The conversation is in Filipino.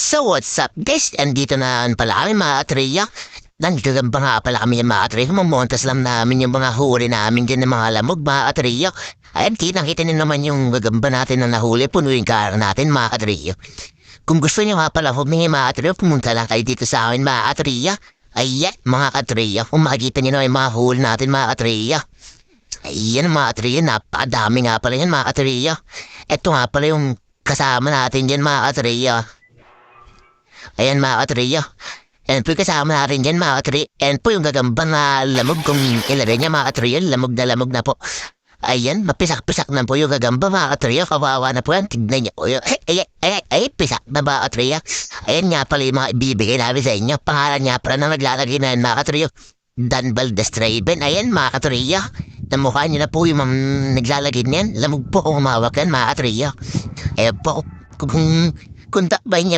So what's up guys? Andito na pala kami mga Atreya. Nandito lang ba nga pala kami mga Atreya. Mamontas lang namin yung mga huli namin dyan ng mga lamog mga Atreya. Ayan, kita niyo naman yung gagamba natin na nahuli. Punuin ka natin mga Atreya. Kung gusto niyo nga pala humingi mga Atreya, pumunta lang kayo dito sa amin mga Atreya. Ayan mga Atreya, kung makikita niyo na yung mga huli natin mga Atreya. Ayan mga Atreya, napakadami nga pala yan mga Atreya. Ito nga pala yung kasama natin dyan mga Atreya. Ayan mga Atreya. Ayan po yung kasama natin dyan mga Atreya. Ayan po yung gagamba na lamog kung ilagay niya mga Atreya. Lamog na po. Ayan, mapisak-pisak na po yung gagamba mga Atreya. Kawawa na po yan. Tignan niyo. Ay, pisak na mga Atreya. Ayan nga pala yung mga ibibigay namin sa inyo. Pangalan niya pala na naglalagay na yan mga Atreya. Dan Valdez-Traven. Ayan mga Atreya. Namukha niyo na po yung naglalagay niyan. Lamog po kung umawak yan mga Atreya. Ayan po. Kung takbay niya